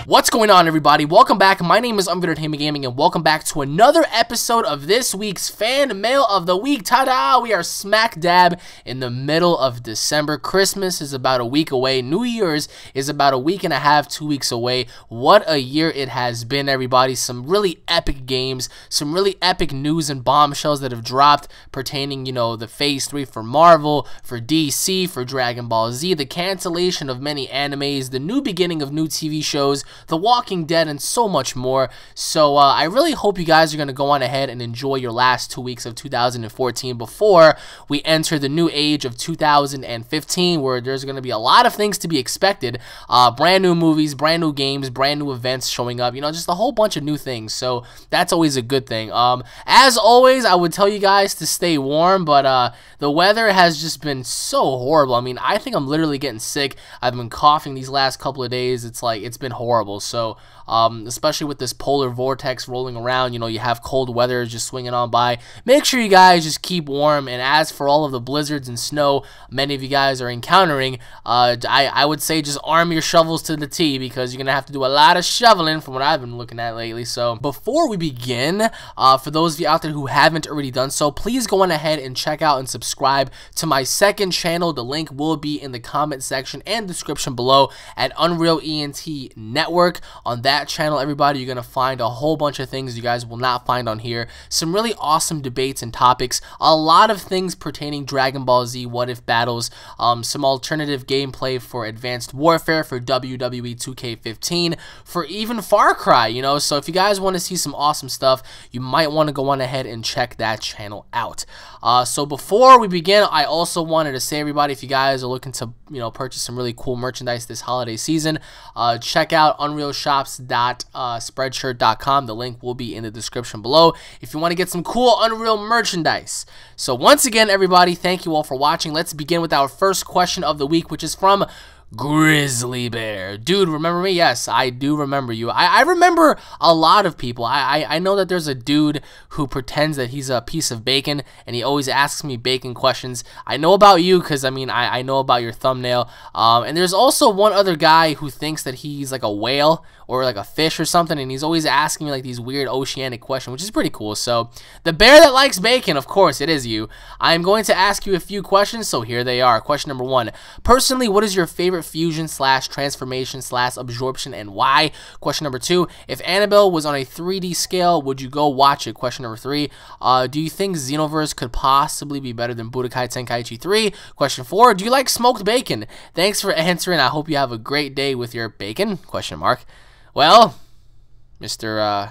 What's going on, everybody? Welcome back. My name is UnrealEntGaming, and welcome back to another episode of this week's Fan Mail of the Week. Ta-da! We are smack dab in the middle of December. Christmas is about a week away. New Year's is about a week and a half, 2 weeks away. What a year it has been, everybody. Some really epic games, some really epic news and bombshells that have dropped pertaining, the Phase 3 for Marvel, for DC, for Dragon Ball Z, the cancellation of many animes, the new beginning of new TV shows, The Walking Dead, and so much more. So I really hope you guys are going to go on ahead and enjoy your last 2 weeks of 2014 before we enter the new age of 2015, where there's going to be a lot of things to be expected. Brand new movies, brand new games, brand new events showing up, just a whole bunch of new things. So that's always a good thing. As always, I would tell you guys to stay warm, but the weather has just been so horrible. I mean, I think I'm literally getting sick. I've been coughing these last couple of days. It's been horrible. So especially with this polar vortex rolling around, you have cold weather just swinging on by. Make sure you guys just keep warm. And as for all of the blizzards and snow many of you guys are encountering, I would say just arm your shovels to the T, because you're gonna have to do a lot of shoveling from what I've been looking at lately. So before we begin, for those of you out there who haven't already done so, please go on ahead and check out and subscribe to my second channel. The link will be in the comment section and description below at UnrealEnt Network. On that channel, everybody, you're going to find a whole bunch of things you guys will not find on here. Some really awesome debates and topics, a lot of things pertaining Dragon Ball Z what if battles, some alternative gameplay for Advanced Warfare, for WWE 2K15, for even Far Cry, so if you guys want to see some awesome stuff, you might want to go on ahead and check that channel out. So before we begin, I also wanted to say, everybody, if you guys are looking to purchase some really cool merchandise this holiday season, check out UnrealShops.Spreadshirt.com. The link will be in the description below if you want to get some cool Unreal merchandise. So once again, everybody, thank you all for watching. Let's begin with our first question of the week, which is from Grizzly Bear. Dude, remember me? Yes, I do remember you. I remember a lot of people. I know that there's a dude who pretends that he's a piece of bacon, and he always asks me bacon questions. I know about you because, I know about your thumbnail. And there's also one other guy who thinks that he's like a whale or like a fish or something, and he's always asking me like these weird oceanic questions, which is pretty cool. So the bear that likes bacon, of course, it is you. I'm going to ask you a few questions, so here they are. Question number 1. Personally, what is your favorite fusion / transformation / absorption, and why? Question number 2. If Annabelle was on a 3D scale, would you go watch it? Question number 3. Do you think Xenoverse could possibly be better than Budokai Tenkaichi 3? Question 4. Do you like smoked bacon? Thanks for answering. I hope you have a great day with your bacon? Question mark. Well, Mr.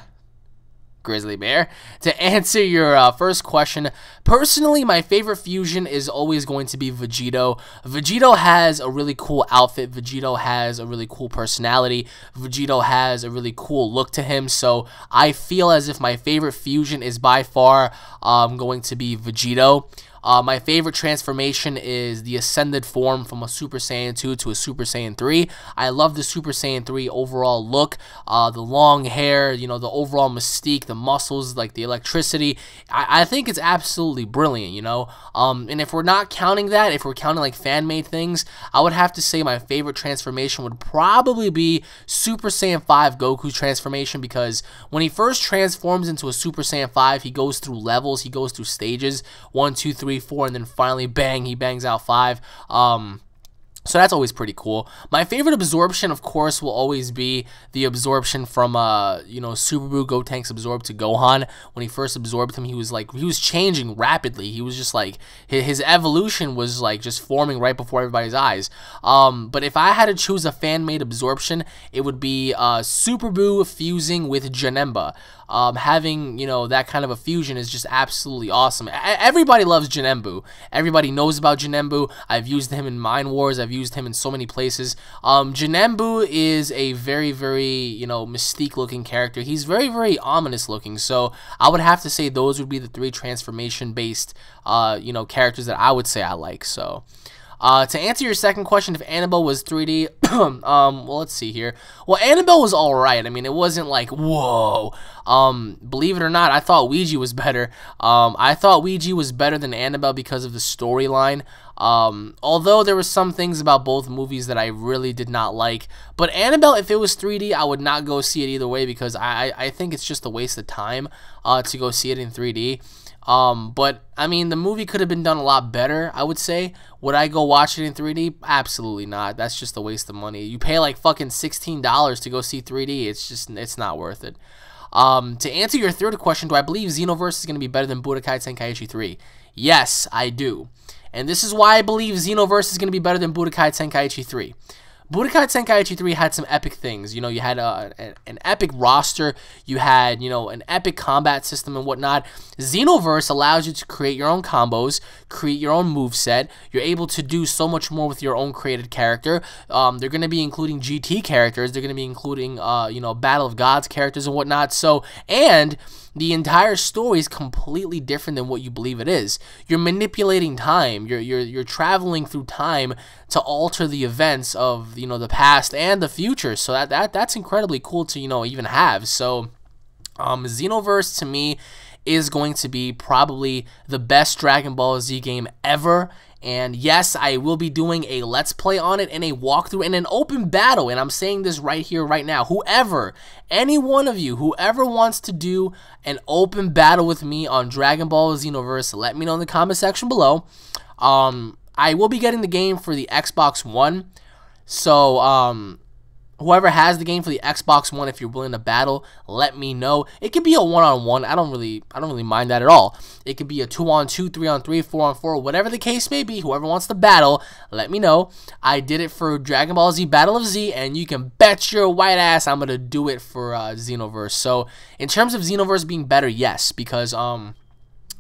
Grizzly Bear, to answer your first question, personally, my favorite fusion is always going to be Vegito. Vegito has a really cool outfit. Vegito has a really cool personality. Vegito has a really cool look to him. So I feel as if my favorite fusion is by far going to be Vegito. My favorite transformation is the ascended form from a Super Saiyan 2 to a Super Saiyan 3. I love the Super Saiyan 3 overall look, the long hair, the overall mystique, the muscles, like the electricity. I think it's absolutely brilliant, and if we're not counting that, if we're counting like fan-made things, I would have to say my favorite transformation would probably be Super Saiyan 5 Goku's transformation, because when he first transforms into a Super Saiyan 5, he goes through levels, he goes through stages, 1, 2, 3, 4, and then finally bang, he bangs out 5. So that's always pretty cool. My favorite absorption, of course, will always be the absorption from Subaru Gotenks absorbed to Gohan. When he first absorbed him, he was changing rapidly. He was just like, his evolution was like just forming right before everybody's eyes. But if I had to choose a fan-made absorption, it would be Subaru fusing with Janemba. Having, that kind of a fusion is just absolutely awesome. Everybody loves Janembu. Everybody knows about Janembu. I've used him in Mind Wars. I've used him in so many places. Janembu is a very, very, mystique-looking character. He's very, very ominous-looking. So I would have to say those would be the 3 transformation-based, characters that I would say I like. So to answer your second question, if Annabelle was 3D, well, let's see here. Well, Annabelle was alright. It wasn't like, whoa. Believe it or not, I thought Ouija was better. I thought Ouija was better than Annabelle because of the storyline. Although there were some things about both movies that I really did not like. But Annabelle, if it was 3D, I would not go see it either way, because I think it's just a waste of time to go see it in 3D. But I mean, the movie could have been done a lot better, I would say. Would I go watch it in 3D? Absolutely not. That's just a waste of money. You pay like fucking $16 to go see 3D. It's not worth it. To answer your third question, do I believe Xenoverse is going to be better than Budokai Tenkaichi 3? Yes, I do. And this is why I believe Xenoverse is going to be better than Budokai Tenkaichi 3. Budokai Tenkaichi 3 had some epic things. You know, you had an epic roster. You had, you know, an epic combat system and whatnot. Xenoverse allows you to create your own combos, create your own moveset. You're able to do so much more with your own created character. They're going to be including GT characters. They're going to be including, you know, Battle of Gods characters and whatnot. So, and the entire story is completely different than what you believe it is. You're manipulating time. You're traveling through time to alter the events of, you know, the past and the future. So that's incredibly cool to, you know, even have. So Xenoverse to me is going to be probably the best Dragon Ball Z game ever. And yes, I will be doing a Let's Play on it and a walkthrough and an open battle. And I'm saying this right here, right now. Whoever, any one of you, whoever wants to do an open battle with me on Dragon Ball Xenoverse, let me know in the comment section below. I will be getting the game for the Xbox One. So, whoever has the game for the Xbox One, if you're willing to battle, let me know. It could be a 1-on-1. I don't really mind that at all. It could be a 2-on-2, 3-on-3, 4-on-4, whatever the case may be. Whoever wants to battle, let me know. I did it for Dragon Ball Z Battle of Z, and you can bet your white ass I'm gonna do it for Xenoverse. So, in terms of Xenoverse being better, yes, because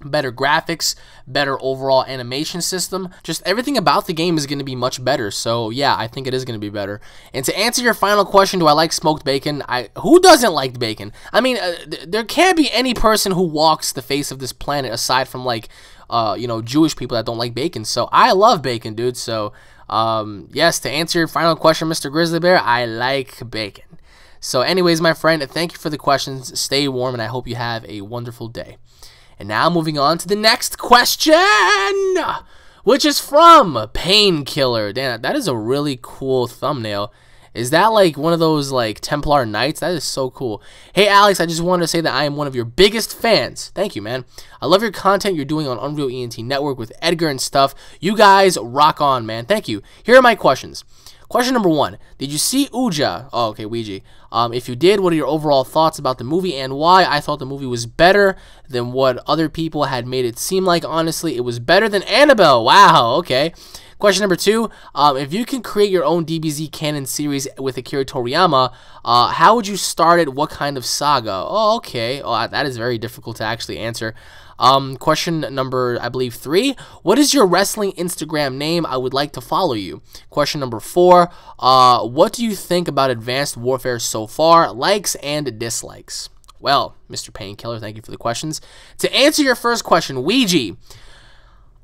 better graphics, better overall animation system, just everything about the game is going to be much better. So yeah, I think it is going to be better. And to answer your final question, do I like smoked bacon? Who doesn't like bacon? I mean, there can't be any person who walks the face of this planet aside from, like, you know, Jewish people that don't like bacon. So I love bacon, dude. So yes, to answer your final question, Mr. Grizzly Bear, I like bacon. So anyways, my friend, thank you for the questions. Stay warm, and I hope you have a wonderful day. And now moving on to the next question, which is from Painkiller. Damn, that is a really cool thumbnail. Is that like one of those like Templar Knights? That is so cool. Hey Alex, I just wanted to say that I am one of your biggest fans. Thank you, man. I love your content you're doing on UnrealEnt Network with Edgar and stuff. You guys rock on, man. Thank you. Here are my questions. Question number 1. Did you see Ouija? Oh, okay, Ouija. If you did, what are your overall thoughts about the movie and why? I thought the movie was better than what other people had made it seem like. Honestly, it was better than Annabelle. Wow, okay. Question number 2. If you can create your own DBZ canon series with Akira Toriyama, how would you start it? What kind of saga? Oh, okay. Oh, that is very difficult to actually answer. Question number, I believe, 3. What is your wrestling Instagram name? I would like to follow you. Question number 4. What do you think about Advanced Warfare so far? Likes and dislikes. Well, Mr. Painkiller, thank you for the questions. To answer your first question, Ouija.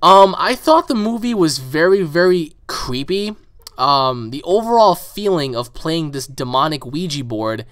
I thought the movie was very, very creepy. The overall feeling of playing this demonic Ouija board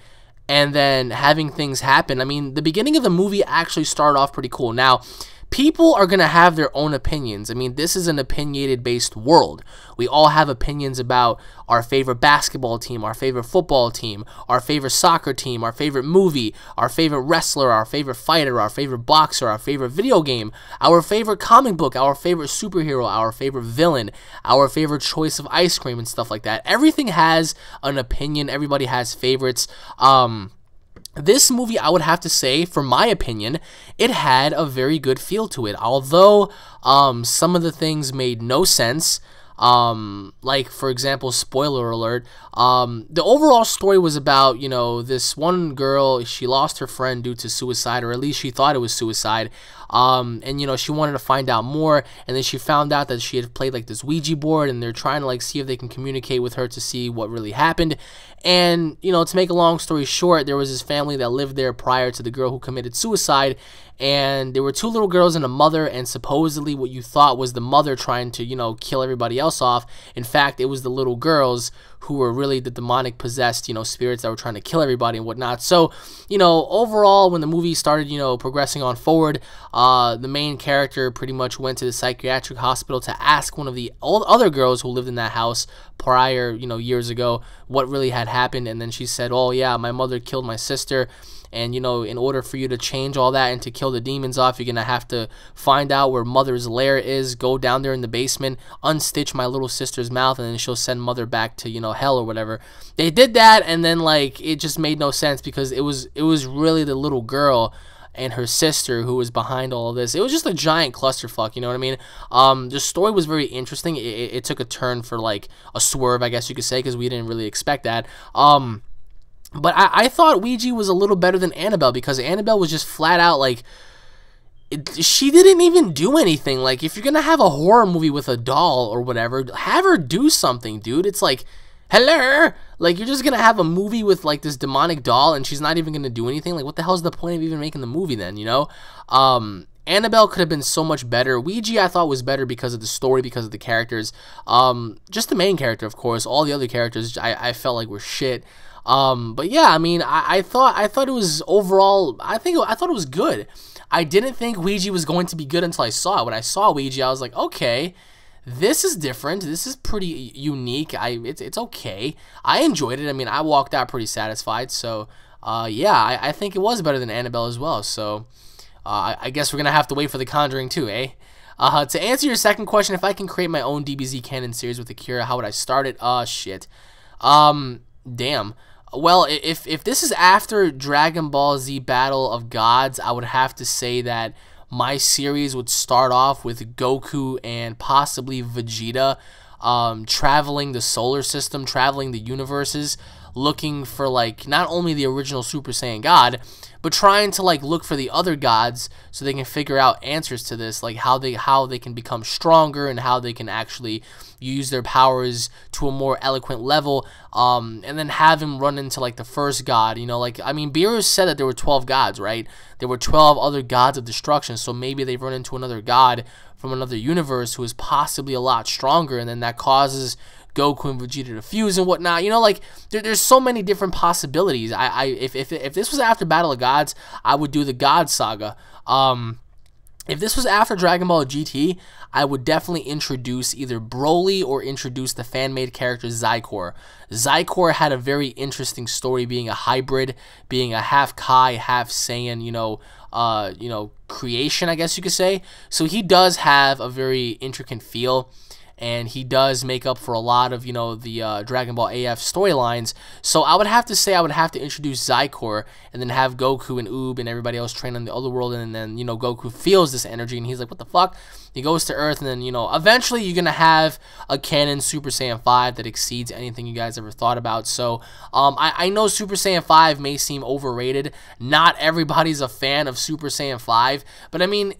and then having things happen. I mean, the beginning of the movie actually started off pretty cool. Now, people are going to have their own opinions. I mean, this is an opinionated-based world. We all have opinions about our favorite basketball team, our favorite football team, our favorite soccer team, our favorite movie, our favorite wrestler, our favorite fighter, our favorite boxer, our favorite video game, our favorite comic book, our favorite superhero, our favorite villain, our favorite choice of ice cream and stuff like that. Everything has an opinion. Everybody has favorites. This movie, I would have to say, for my opinion, it had a very good feel to it. Although some of the things made no sense, like, for example, spoiler alert, the overall story was about, you know, this one girl, she lost her friend due to suicide, or at least she thought it was suicide, and, you know, she wanted to find out more, and then she found out that she had played, like, this Ouija board, and they're trying to, like, see if they can communicate with her to see what really happened. And, you know, to make a long story short, there was this family that lived there prior to the girl who committed suicide, and there were two little girls and a mother, and supposedly what you thought was the mother trying to, kill everybody else off. In fact, it was the little girls who were really the demonic possessed, spirits that were trying to kill everybody and whatnot. So, overall, when the movie started, progressing on forward, the main character pretty much went to the psychiatric hospital to ask one of the other girls who lived in that house prior, years ago, what really had happened. And then she said, oh yeah, my mother killed my sister. And, in order for you to change all that and to kill the demons off, you're going to have to find out where Mother's lair is, go down there in the basement, unstitch my little sister's mouth, and then she'll send Mother back to, hell or whatever. They did that, and then, it just made no sense because it was really the little girl and her sister who was behind all of this. It was just a giant clusterfuck, you know what I mean? The story was very interesting. It took a turn for, a swerve, I guess you could say, because we didn't really expect that. But I thought Ouija was a little better than Annabelle because Annabelle was just flat out she didn't even do anything. If you're going to have a horror movie with a doll or whatever, have her do something, dude. It's hello? You're just going to have a movie with, this demonic doll and she's not even going to do anything? What the hell's the point of even making the movie then, Annabelle could have been so much better. Ouija I thought was better because of the story, because of the characters. Just the main character, of course. All the other characters I felt were shit. But yeah, I mean, I thought it was overall, I thought it was good. I didn't think Ouija was going to be good until I saw it. When I saw Ouija, I was like, okay, this is different. This is pretty unique. It's okay. I enjoyed it. I mean, I walked out pretty satisfied. So, yeah, I think it was better than Annabelle as well. So, I guess we're gonna have to wait for The Conjuring 2, eh? To answer your second question, if I can create my own DBZ canon series with Akira, how would I start it? Shit. Damn. Well, if this is after Dragon Ball Z Battle of Gods, I would have to say that my series would start off with Goku and possibly Vegeta traveling the solar system, traveling the universes, looking for not only the original Super Saiyan God, but trying to look for the other gods so they can figure out answers to this, how they can become stronger and how they can actually use their powers to a more eloquent level, and then have him run into the first god. I mean, Beerus said that there were 12 gods, right? There were 12 other gods of destruction, so maybe they've run into another god from another universe who is possibly a lot stronger, and then that causes Goku and Vegeta to fuse and whatnot. There's so many different possibilities. If this was after Battle of Gods, I would do the God Saga. If this was after Dragon Ball GT, I would definitely introduce either Broly or introduce the fan-made character Zykor. Zykor had a very interesting story, being a hybrid, being a half Kai, half Saiyan, creation, I guess you could say. So he does have a very intricate feel, and he does make up for a lot of, the Dragon Ball AF storylines. So I would have to say I would have to introduce Zykor and then have Goku and Oob and everybody else train on the other world, and then, Goku feels this energy and he's like, what the fuck? He goes to Earth, and then, eventually you're going to have a canon Super Saiyan 5 that exceeds anything you guys ever thought about. So I know Super Saiyan 5 may seem overrated. Not everybody's a fan of Super Saiyan 5, but I mean,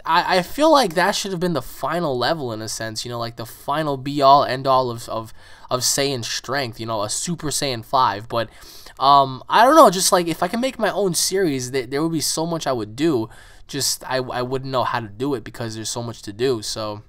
I feel like that should have been the final level in a sense, the final be-all, end-all of Saiyan strength, a Super Saiyan 5. But I don't know, just if I can make my own series, there would be so much I would do. Just I wouldn't know how to do it because there's so much to do. So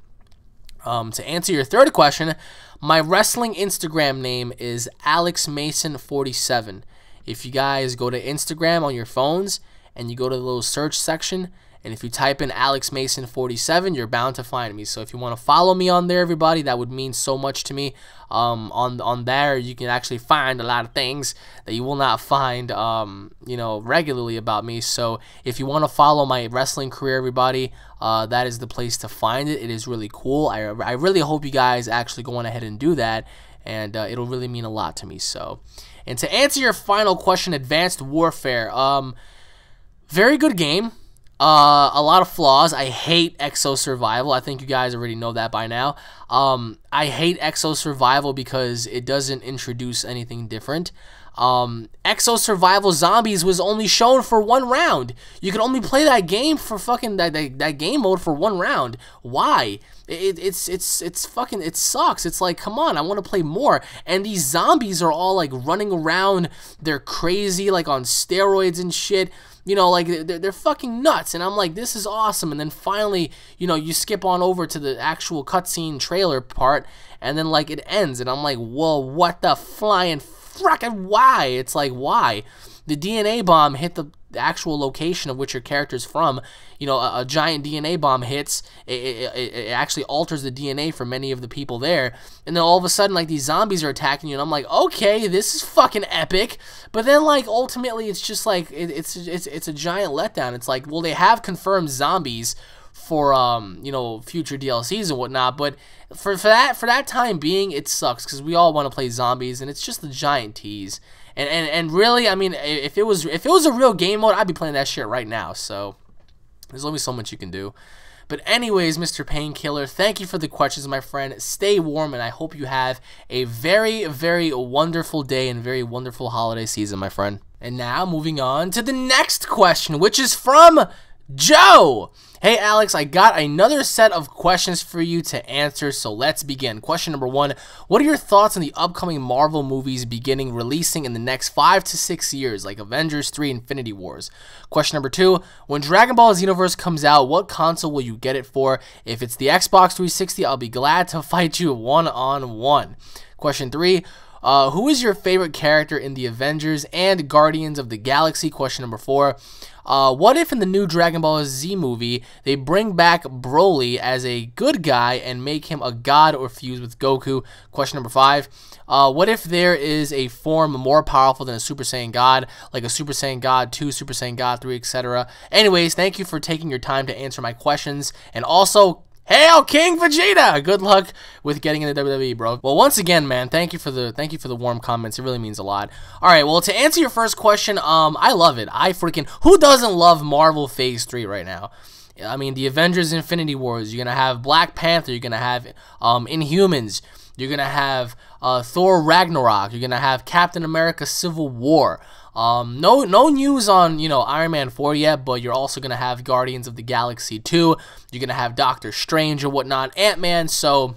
to answer your third question, my wrestling Instagram name is AlexMason47. If you guys go to Instagram on your phones and you go to the little search section, and if you type in AlexMason47, you're bound to find me. So if you want to follow me on there, everybody, that would mean so much to me. On there, you can actually find a lot of things that you will not find, regularly about me. So if you want to follow my wrestling career, everybody, that is the place to find it. It is really cool. I really hope you guys actually go on ahead and do that, and it'll really mean a lot to me. So, and to answer your final question, Advanced Warfare, very good game. A lot of flaws. I hate Exo Survival. I think you guys already know that by now. I hate Exo Survival because it doesn't introduce anything different. Exo Survival Zombies was only shown for 1 round. You can only play that game for fucking that game mode for 1 round. Why? It's fucking, it sucks. It's like, come on, I want to play more. And these zombies are all running around. They're crazy, on steroids and shit. you know, like they're fucking nuts. And I'm like, this is awesome. And then finally, you know, you skip on over to the actual cutscene trailer part, and then like it ends, and I'm like, whoa, what the flying frickin' why? It's like, why? The DNA bomb hit the actual location of which your character's from. You know, a giant DNA bomb hits, it actually alters the DNA for many of the people there, and then all of a sudden, like, these zombies are attacking you, and I'm like, okay, this is fucking epic. But then, like, ultimately, it's just like it's a giant letdown. It's like, well, they have confirmed zombies for you know, future DLCs and whatnot, but for that time being, it sucks, because we all want to play zombies, and it's just a giant tease. And really, I mean, if it was a real game mode, I'd be playing that shit right now. So there's only so much you can do. But anyways, Mr. Painkiller, thank you for the questions, my friend. Stay warm, and I hope you have a very, very wonderful day and very wonderful holiday season, my friend. And now, moving on to the next question, which is from Joe. Hey Alex, I got another set of questions for you to answer, so let's begin. Question number 1, what are your thoughts on the upcoming Marvel movies releasing in the next 5 to 6 years, like Avengers 3, Infinity Wars? Question number 2, when Dragon Ball Xenoverse comes out, what console will you get it for? If it's the Xbox 360, I'll be glad to fight you one-on-one. Question 3, who is your favorite character in the Avengers and Guardians of the Galaxy? Question number 4, what if in the new Dragon Ball Z movie, they bring back Broly as a good guy and make him a god or fuse with Goku? Question number 5, what if there is a form more powerful than a Super Saiyan God, like a Super Saiyan God 2, Super Saiyan God 3, etc.? Anyways, thank you for taking your time to answer my questions, and also, hail King Vegeta! Good luck with getting into WWE, bro. Well, once again, man, thank you for the warm comments. It really means a lot. All right, well, to answer your first question, I love it. Who doesn't love Marvel Phase 3 right now? I mean, the Avengers Infinity Wars, you're gonna have Black Panther, you're gonna have Inhumans, you're gonna have Thor Ragnarok, you're gonna have Captain America Civil War. No news on, you know, Iron Man 4 yet, but you're also gonna have Guardians of the Galaxy 2. You're gonna have Doctor Strange or whatnot, Ant-Man. So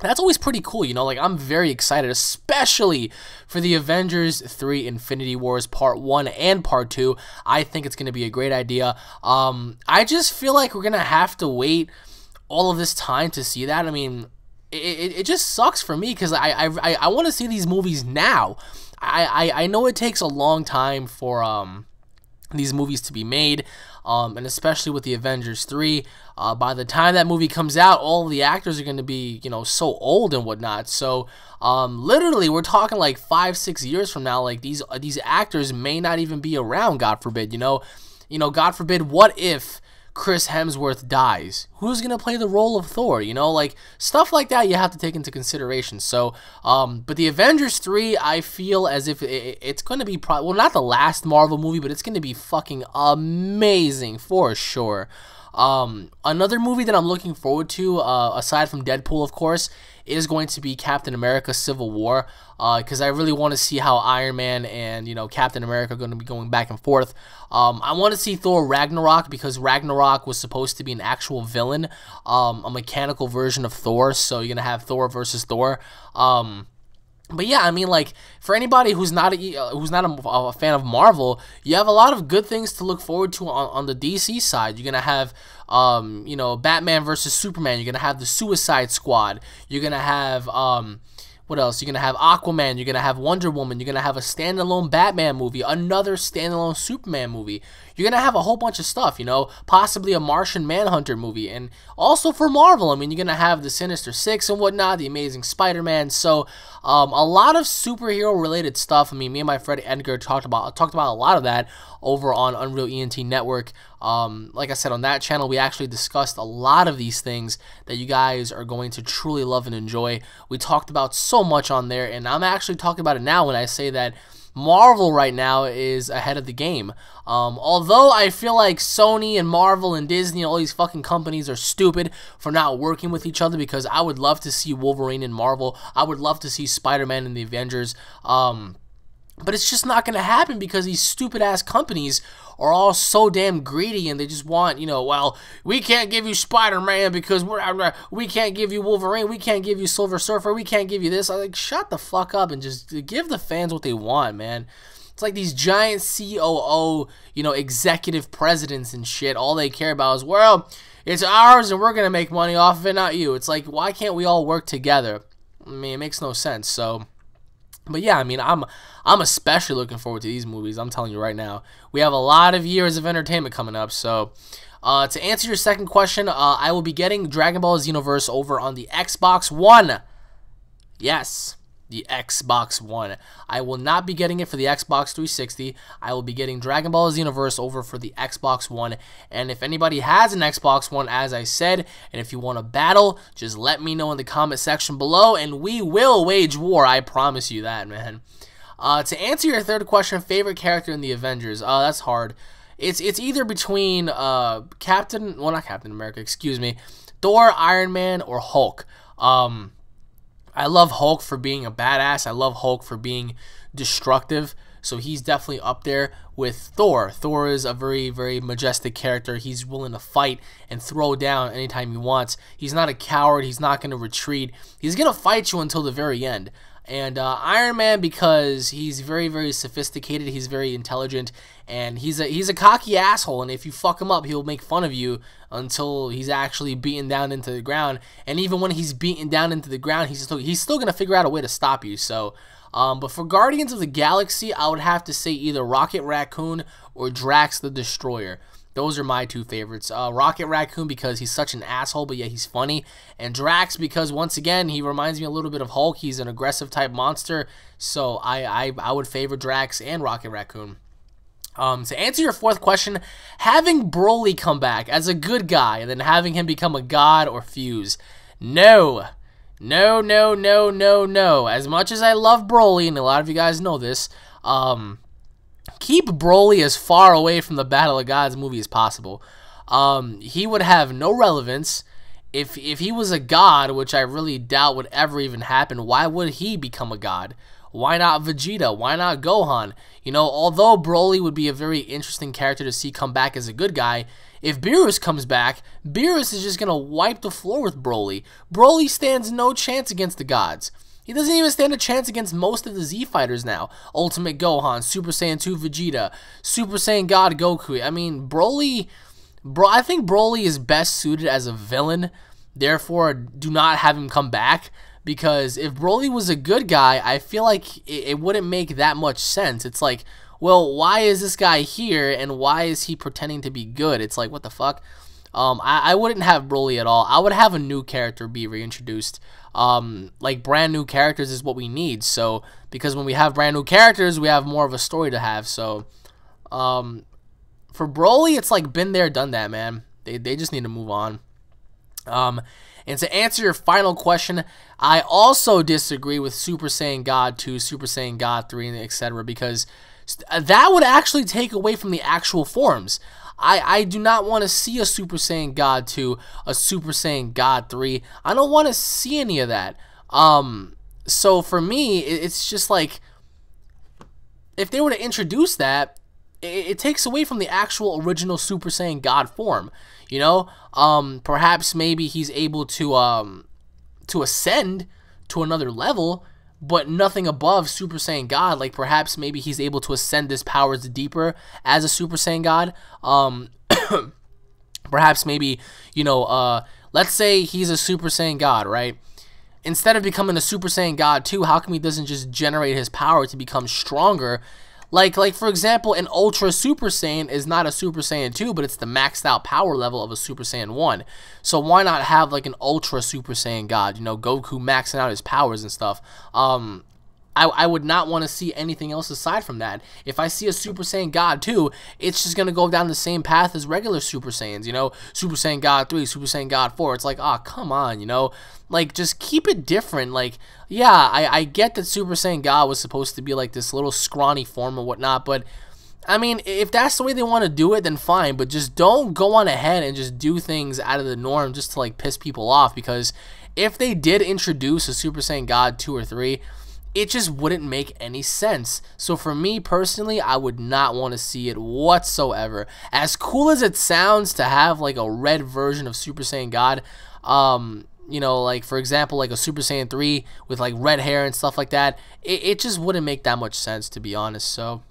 that's always pretty cool, you know. Like, I'm very excited, especially for the Avengers 3 Infinity Wars Part 1 and Part 2. I think it's gonna be a great idea. I just feel like we're gonna have to wait all of this time to see that. I mean, it just sucks for me, because I want to see these movies now. I know it takes a long time for these movies to be made, and especially with the Avengers 3, by the time that movie comes out, all the actors are going to be, you know, so old and whatnot. So literally, we're talking like 5-6 years from now, like these actors may not even be around, God forbid. You know, God forbid, what if Chris Hemsworth dies? Who's gonna play the role of Thor? You know, like, stuff like that you have to take into consideration. So, but the Avengers 3, I feel as if it's gonna be well, not the last Marvel movie, but it's gonna be fucking amazing for sure. Another movie that I'm looking forward to, aside from Deadpool, of course, is going to be Captain America Civil War, because I really want to see how Iron Man and, you know, Captain America are going to be going back and forth. I want to see Thor Ragnarok, because Ragnarok was supposed to be an actual villain, a mechanical version of Thor, so you're going to have Thor versus Thor. But yeah, I mean, like, for anybody who's not a fan of Marvel, you have a lot of good things to look forward to on the DC side. You're gonna have, you know, Batman versus Superman. You're gonna have the Suicide Squad. You're gonna have, what else? You're gonna have Aquaman. You're gonna have Wonder Woman. You're gonna have a standalone Batman movie, another standalone Superman movie. You're gonna have a whole bunch of stuff, you know, possibly a Martian Manhunter movie. And also for Marvel, I mean, you're gonna have the Sinister Six and whatnot, the Amazing Spider-Man. So a lot of superhero related stuff. I mean, me and my friend Edgar talked about a lot of that over on UnrealEnt Network. Like I said, on that channel, we actually discussed a lot of these things that you guys are going to truly love and enjoy. We talked about so much on there, and I'm actually talking about it now when I say that Marvel right now is ahead of the game. Although I feel like Sony and Marvel and Disney and all these fucking companies are stupid for not working with each other, because I would love to see Wolverine in Marvel. I would love to see Spider-Man in the Avengers. But it's just not going to happen, because these stupid-ass companies are all so damn greedy, and they just want, you know, well, we can't give you Spider-Man because we can't give you Wolverine, we can't give you Silver Surfer, we can't give you this. I'm like, shut the fuck up and just give the fans what they want, man. It's like these giant COO, executive presidents and shit. All they care about is, well, it's ours and we're going to make money off of it, not you. It's like, why can't we all work together? I mean, it makes no sense. So, but yeah, I mean, I'm especially looking forward to these movies. I'm telling you right now. We have a lot of years of entertainment coming up. So, to answer your second question, I will be getting Dragon Ball Xenoverse over on the Xbox One. Yes, the Xbox One. I will not be getting it for the Xbox 360. I will be getting Dragon Ball Xenoverse over for the Xbox One. And if anybody has an Xbox One, as I said, and if you want to battle, just let me know in the comment section below, and we will wage war. I promise you that, man. To answer your third question, favorite character in the Avengers. That's hard. It's either between not Captain America, excuse me, Thor, Iron Man, or Hulk. I love Hulk for being a badass. I love Hulk for being destructive. So he's definitely up there with Thor. Thor is a very, very majestic character. He's willing to fight and throw down anytime he wants. He's not a coward. He's not going to retreat. He's going to fight you until the very end. And Iron Man, because he's very, very sophisticated, he's very intelligent, and he's a cocky asshole, and if you fuck him up, he'll make fun of you until he's actually beaten down into the ground. And even when he's beaten down into the ground, he's still going to figure out a way to stop you. So, but for Guardians of the Galaxy, I would have to say either Rocket Raccoon or Drax the Destroyer. Those are my two favorites. Rocket Raccoon because he's such an asshole, but yeah, he's funny. And Drax because, once again, he reminds me a little bit of Hulk. He's an aggressive type monster. So I would favor Drax and Rocket Raccoon. To answer your fourth question, having Broly come back as a good guy and then having him become a god or fuse. No. No, no, no, no, no. As much as I love Broly, and a lot of you guys know this, keep Broly as far away from the Battle of Gods movie as possible. He would have no relevance. If he was a god, which I really doubt would ever even happen, why would he become a god? Why not Vegeta? Why not Gohan? Although Broly would be a very interesting character to see come back as a good guy, if Beerus comes back, Beerus is just going to wipe the floor with Broly. Broly stands no chance against the gods. He doesn't even stand a chance against most of the Z fighters now. Ultimate Gohan, Super Saiyan 2 Vegeta, Super Saiyan God Goku. I mean, I think Broly is best suited as a villain. Therefore, do not have him come back. Because if Broly was a good guy, I feel like it wouldn't make that much sense. It's like, well, why is this guy here and why is he pretending to be good? It's like, what the fuck? I wouldn't have Broly at all. I would have a new character be reintroduced. Like brand new characters is what we need. So because when we have brand new characters, we have more of a story to have. So for Broly, it's like been there, done that, man. They just need to move on. And to answer your final question, I also disagree with Super Saiyan God 2, Super Saiyan God 3, and etc. because that would actually take away from the actual forms. I do not want to see a Super Saiyan God 2, a Super Saiyan God 3. I don't want to see any of that. So for me, it's just like, if they were to introduce that, it takes away from the actual original Super Saiyan God form. Perhaps maybe he's able to ascend to another level, but nothing above Super Saiyan God. Like perhaps maybe he's able to ascend his powers deeper as a Super Saiyan God. Perhaps maybe, let's say he's a Super Saiyan God, right? Instead of becoming a Super Saiyan God 2, how come he doesn't just generate his power to become stronger? Like for example, an Ultra Super Saiyan is not a Super Saiyan 2, but it's the maxed out power level of a Super Saiyan 1. So why not have like an Ultra Super Saiyan God, Goku maxing out his powers and stuff. I would not want to see anything else aside from that. If I see a Super Saiyan God 2, it's just going to go down the same path as regular Super Saiyans, Super Saiyan God 3, Super Saiyan God 4. It's like, oh, come on, Like, just keep it different. Like, yeah, I get that Super Saiyan God was supposed to be like this little scrawny form or whatnot, but I mean, if that's the way they want to do it, then fine, but just don't go on ahead and just do things out of the norm just to like piss people off, because if they did introduce a Super Saiyan God 2 or 3, it just wouldn't make any sense. So for me personally, I would not want to see it whatsoever. As cool as it sounds to have like a red version of Super Saiyan God, like for example, like a Super Saiyan 3 with like red hair and stuff like that, it just wouldn't make that much sense, to be honest. So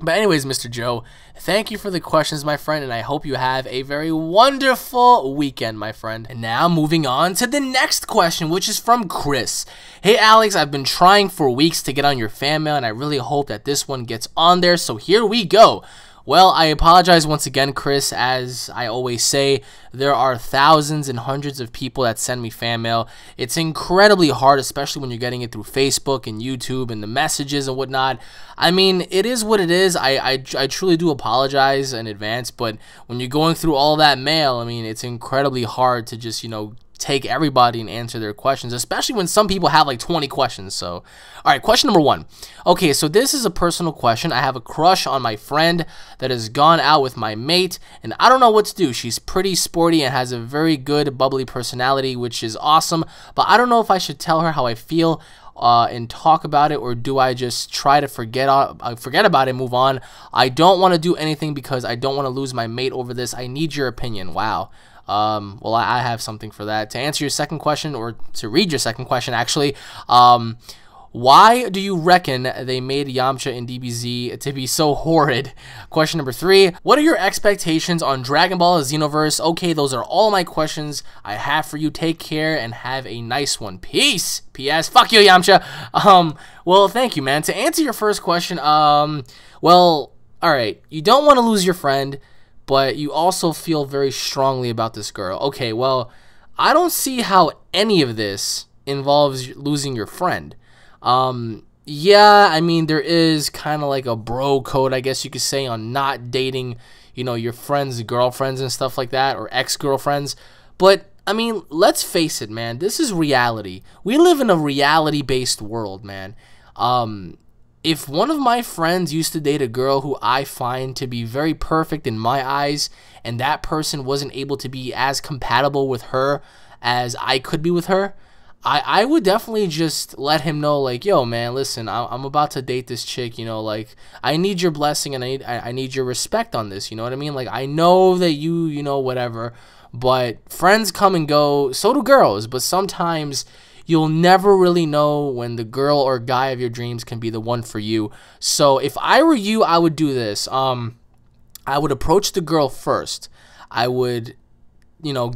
But anyways, Mr. Joe, thank you for the questions, my friend, and I hope you have a very wonderful weekend, my friend. And now moving on to the next question, which is from Chris. Hey, Alex, I've been trying for weeks to get on your fan mail, and I really hope that this one gets on there, so here we go. Well, I apologize once again, Chris. As I always say, there are thousands and hundreds of people that send me fan mail. It's incredibly hard, especially when you're getting it through Facebook and YouTube and the messages and whatnot. I mean, it is what it is. I truly do apologize in advance, but when you're going through all that mail, I mean, it's incredibly hard to just, take everybody and answer their questions, especially when some people have like 20 questions. So, all right, question number 1. Okay, so this is a personal question. I have a crush on my friend that has gone out with my mate, and I don't know what to do. She's pretty sporty and has a very good, bubbly personality, which is awesome, but I don't know if I should tell her how I feel and talk about it, or do I just try to forget about it and move on? I don't want to do anything because I don't want to lose my mate over this. I need your opinion. Wow. Well, I have something for that. To answer your second question, or to read your second question, actually, why do you reckon they made Yamcha in DBZ to be so horrid? Question number 3, what are your expectations on Dragon Ball Xenoverse? Okay, those are all my questions I have for you. Take care and have a nice one. Peace. P.S. Fuck you, Yamcha. Well, thank you, man. To answer your first question, well, all right, you don't want to lose your friend, but you also feel very strongly about this girl. Okay, well, I don't see how any of this involves losing your friend. Yeah, I mean, there is kind of like a bro code, I guess you could say, on not dating, your friends' girlfriends and stuff like that, or ex-girlfriends. But, I mean, let's face it, man, this is reality. We live in a reality-based world, man. If one of my friends used to date a girl who I find to be very perfect in my eyes, and that person wasn't able to be as compatible with her as I could be with her, I would definitely just let him know, like, yo, man, listen, I'm about to date this chick, like, I need your blessing and I need your respect on this, you know what I mean? Like, I know that you whatever, but friends come and go, so do girls, but sometimes you'll never really know when the girl or guy of your dreams can be the one for you. So if I were you, I would do this. I would approach the girl first. I would,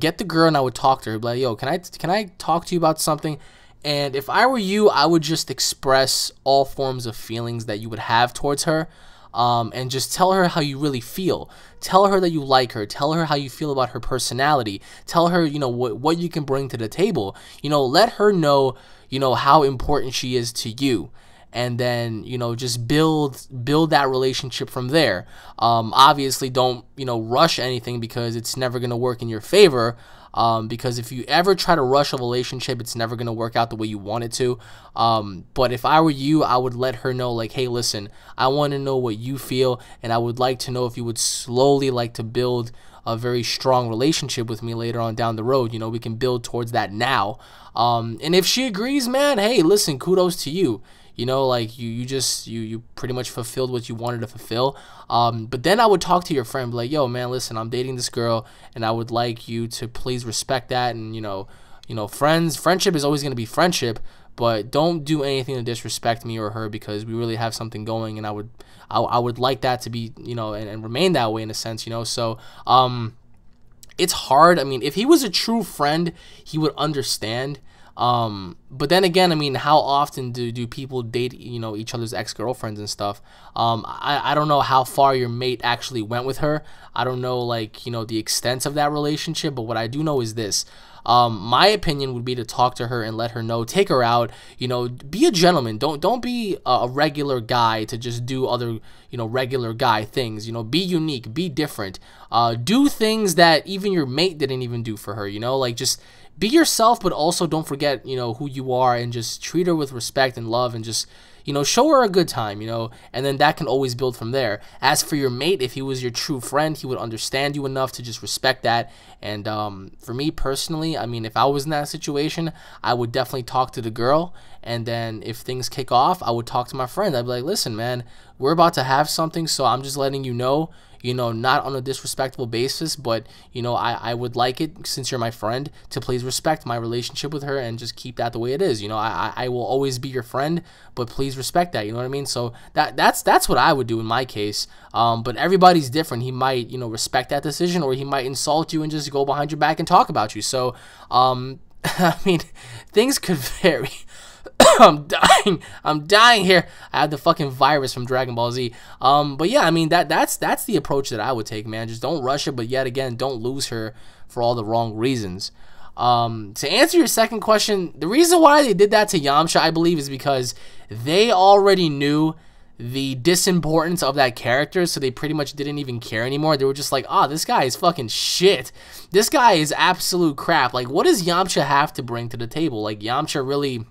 get the girl and I would talk to her. Be like, yo, can I talk to you about something? And if I were you, I would just express all forms of feelings that you would have towards her. And just tell her how you really feel. Tell her that you like her. Tell her how you feel about her personality. Tell her, what you can bring to the table. Let her know, how important she is to you. And then, just build that relationship from there. Obviously, don't, rush anything, because it's never going to work in your favor. Because if you ever try to rush a relationship, it's never going to work out the way you want it to. But if I were you, I would let her know, like, hey, listen, I want to know what you feel, and I would like to know if you would slowly like to build a very strong relationship with me later on down the road. We can build towards that now. And if she agrees, man, hey, listen, kudos to you. Like, you pretty much fulfilled what you wanted to fulfill. But then I would talk to your friend, be like, yo, man, listen, I'm dating this girl, and I would like you to please respect that. And, friendship is always going to be friendship, but don't do anything to disrespect me or her, because we really have something going, and I would like that to be, and remain that way in a sense, So, it's hard. I mean, if he was a true friend, he would understand. But then again, I mean, how often do people date, each other's ex-girlfriends and stuff? I don't know how far your mate actually went with her. I don't know, like, the extent of that relationship, but what I do know is this. My opinion would be to talk to her and let her know, take her out, be a gentleman. Don't be a regular guy to just do other, regular guy things, be unique, be different, do things that even your mate didn't even do for her, like, just be yourself, but also don't forget, who you are, and just treat her with respect and love, and just, show her a good time, and then that can always build from there. As for your mate, if he was your true friend, he would understand you enough to just respect that. And for me personally, I mean, if I was in that situation, I would definitely talk to the girl, and then if things kick off, I would talk to my friend. I'd be like, listen, man, we're about to have something, so I'm just letting you know, you know, not on a disrespectful basis, but, you know, I would like it, since you're my friend, to please respect my relationship with her and just keep that the way it is. You know, I will always be your friend, but please respect that, you know what I mean? So that's what I would do in my case. But everybody's different. He might, you know, respect that decision, or he might insult you and just go behind your back and talk about you. So, I mean, things could vary. I'm dying here. I have the fucking virus from Dragon Ball Z. But yeah, I mean, that's the approach that I would take, man. Just don't rush it, but yet again, don't lose her for all the wrong reasons. To answer your second question, the reason why they did that to Yamcha, I believe, is because they already knew the disimportance of that character, so they pretty much didn't even care anymore. They were just like, oh, this guy is fucking shit. This guy is absolute crap. Like, what does Yamcha have to bring to the table? Like, Yamcha really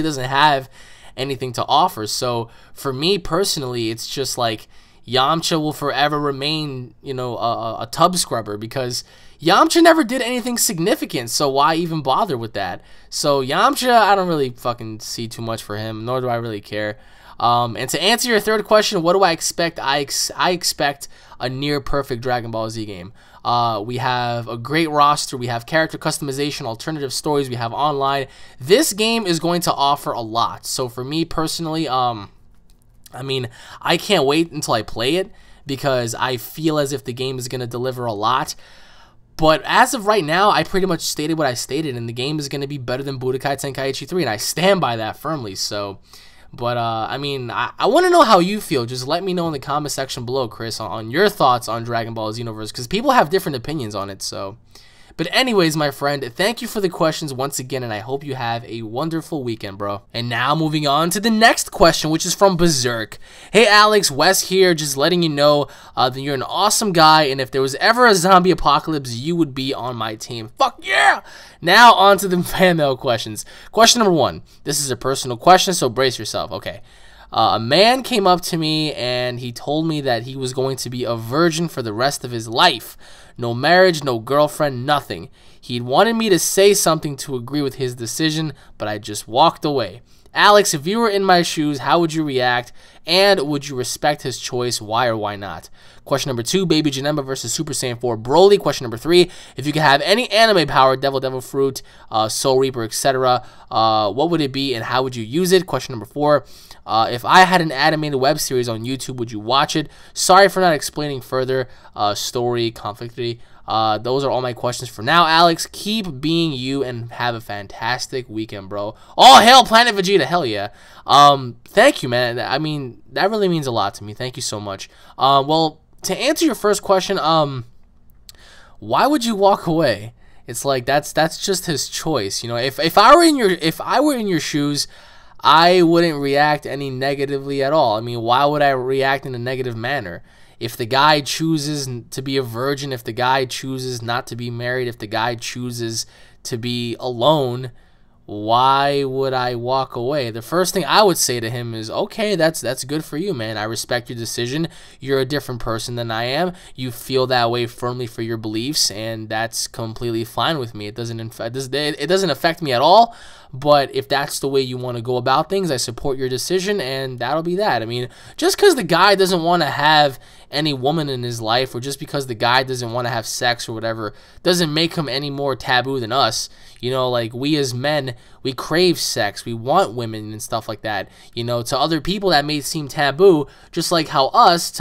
doesn't have anything to offer. So for me personally, it's just like Yamcha will forever remain, you know, a tub scrubber, because Yamcha never did anything significant, so why even bother with that? So Yamcha, I don't really fucking see too much for him, nor do I really care. And to answer your third question, what do I expect? I expect a near perfect Dragon Ball Z game. We have a great roster. We have character customization, alternative stories. We have online. This game is going to offer a lot. So for me personally, I mean, I can't wait until I play it, because I feel as if the game is going to deliver a lot. But as of right now, I pretty much stated what I stated, and the game is going to be better than Budokai Tenkaichi 3, and I stand by that firmly. So, but I mean, I want to know how you feel. Just let me know in the comment section below, Chris, on your thoughts on Dragon Ball Xenoverse, because people have different opinions on it. So, but anyways, my friend, thank you for the questions once again, and I hope you have a wonderful weekend, bro. And now moving on to the next question, which is from Berserk. Hey Alex, Wes here, just letting you know that you're an awesome guy, and if there was ever a zombie apocalypse, you would be on my team. Fuck yeah! Now on to the fan mail questions. Question number 1. This is a personal question, so brace yourself. Okay. A man came up to me and he told me that he was going to be a virgin for the rest of his life. No marriage, no girlfriend, nothing. He wanted me to say something to agree with his decision, but I just walked away. Alex, if you were in my shoes, how would you react? And would you respect his choice? Why or why not? Question number 2, Baby Janemba versus Super Saiyan 4 Broly. Question number 3, if you could have any anime power, Devil Fruit, Soul Reaper, etc., what would it be and how would you use it? Question number 4, if I had an animated web series on YouTube, would you watch it? Sorry for not explaining further. Story, conflicty. Those are all my questions for now, Alex. Keep being you and have a fantastic weekend, bro. Oh, hail Planet Vegeta. Hell yeah. Thank you, man. I mean, that really means a lot to me. Thank you so much. Well, to answer your first question, why would you walk away? It's like that's just his choice. You know, if I were in your shoes, I wouldn't react any negatively at all. I mean, why would I react in a negative manner? If the guy chooses to be a virgin, if the guy chooses not to be married, if the guy chooses to be alone, why would I walk away? The first thing I would say to him is, okay, that's good for you, man. I respect your decision. You're a different person than I am. You feel that way firmly for your beliefs, and that's completely fine with me. It doesn't affect me at all. But if that's the way you want to go about things, I support your decision, and that'll be that. I mean, just because the guy doesn't want to have any woman in his life, or just because the guy doesn't want to have sex or whatever, doesn't make him any more taboo than us. You know, like, we as men, we crave sex, we want women and stuff like that. You know, to other people that may seem taboo, just like how to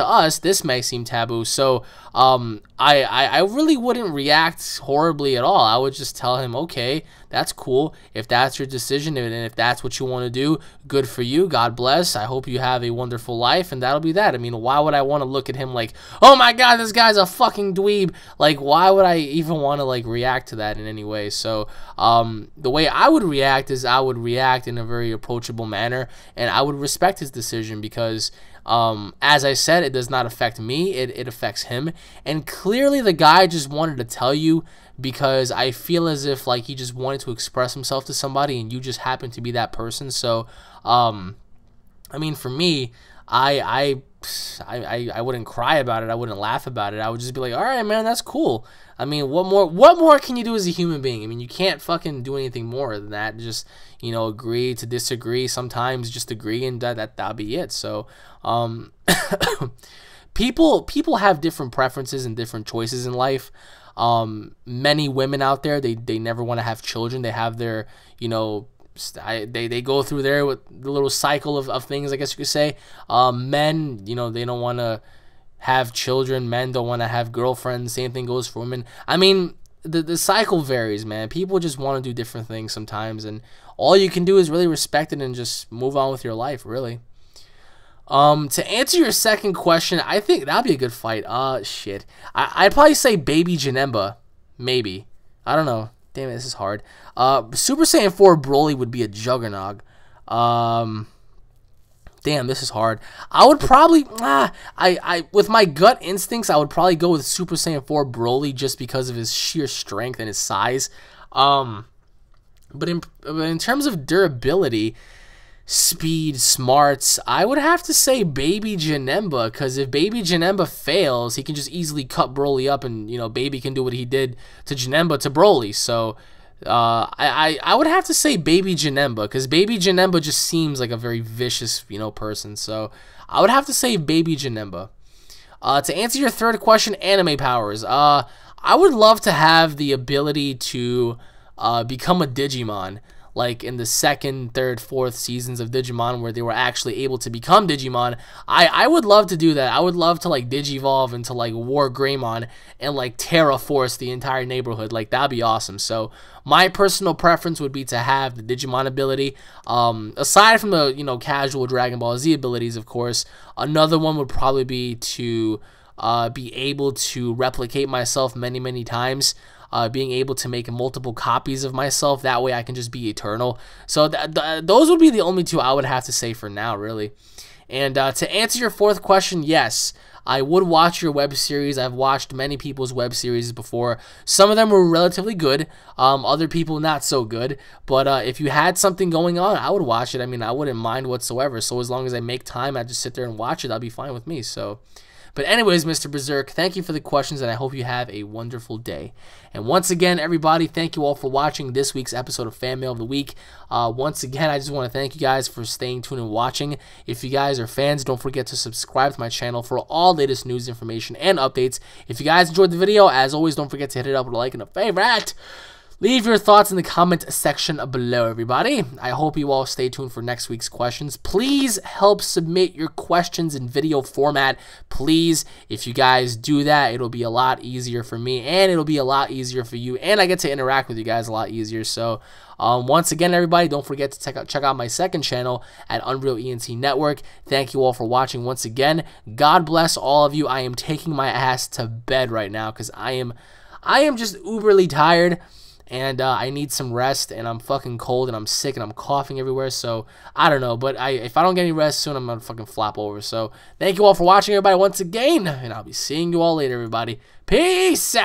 us, this may seem taboo. So, I really wouldn't react horribly at all. I would just tell him, okay, that's cool. If that's your decision and if that's what you want to do, good for you. God bless. I hope you have a wonderful life, and that'll be that. I mean, why would I want to look at him like, oh my God, this guy's a fucking dweeb? Like, why would I even want to, like, react to that in any way? So, the way I would react is I would react in a very approachable manner, and I would respect his decision because, as I said, it does not affect me. It affects him. And clearly the guy just wanted to tell you because I feel as if, like, he just wanted to express himself to somebody and you just happen to be that person. So, I mean, for me, I wouldn't cry about it. I wouldn't laugh about it. I would just be like, all right, man, that's cool. I mean, what more can you do as a human being? I mean, you can't fucking do anything more than that. Just, you know, agree to disagree. Sometimes just agree, and that'll be it. So, people have different preferences and different choices in life. Many women out there, they never want to have children. They have their, you know, they go through there with the little cycle of things, I guess you could say. Men, you know, they don't want to have children. Men don't want to have girlfriends. Same thing goes for women. I mean, the cycle varies, man. People just want to do different things sometimes, and all you can do is really respect it and just move on with your life, really. To answer your second question, I think that'd be a good fight. Shit. I'd probably say Baby Janemba. Maybe. I don't know. Damn it, this is hard. Super Saiyan 4 Broly would be a juggernaut. Damn, this is hard. I would probably, with my gut instincts, I would probably go with Super Saiyan 4 Broly just because of his sheer strength and his size. But in terms of durability, speed, smarts, I would have to say Baby Janemba, because if Baby Janemba fails, he can just easily cut Broly up, and, you know, Baby can do what he did to Janemba to Broly. So I would have to say Baby Janemba, because Baby Janemba just seems like a very vicious, you know, person. So I would have to say Baby Janemba. To answer your third question, anime powers. I would love to have the ability to become a Digimon, like in the second, third, fourth seasons of Digimon, where they were actually able to become Digimon. I would love to do that. I would love to, like, Digivolve into, like, War Greymon and, like, Terra Force the entire neighborhood. Like, that'd be awesome. So my personal preference would be to have the Digimon ability. Aside from the, you know, casual Dragon Ball Z abilities, of course, another one would probably be to be able to replicate myself many, many times. Being able to make multiple copies of myself. That way I can just be eternal. So those would be the only two I would have to say for now, really. And to answer your fourth question, yes, I would watch your web series. I've watched many people's web series before. Some of them were relatively good. Other people not so good. But if you had something going on, I would watch it. I mean, I wouldn't mind whatsoever. So as long as I make time, I just sit there and watch it. That'd be fine with me. So... But anyways, Mr. Berserk, thank you for the questions, and I hope you have a wonderful day. And once again, everybody, thank you all for watching this week's episode of Fan Mail of the Week. Once again, I just want to thank you guys for staying tuned and watching. If you guys are fans, don't forget to subscribe to my channel for all latest news, information, and updates. If you guys enjoyed the video, as always, don't forget to hit it up with a like and a favorite. Leave your thoughts in the comment section below, everybody. I hope you all stay tuned for next week's questions. Please help submit your questions in video format. Please, if you guys do that, it'll be a lot easier for me, and it'll be a lot easier for you, and I get to interact with you guys a lot easier. So, once again, everybody, don't forget to check out my second channel at UnrealEnt Network. Thank you all for watching once again. God bless all of you. I am taking my ass to bed right now because I am just uberly tired. And I need some rest, and I'm fucking cold, and I'm sick, and I'm coughing everywhere, so I don't know, but if I don't get any rest soon, I'm gonna fucking flop over. So thank you all for watching, everybody, once again, and I'll be seeing you all later, everybody. Peace!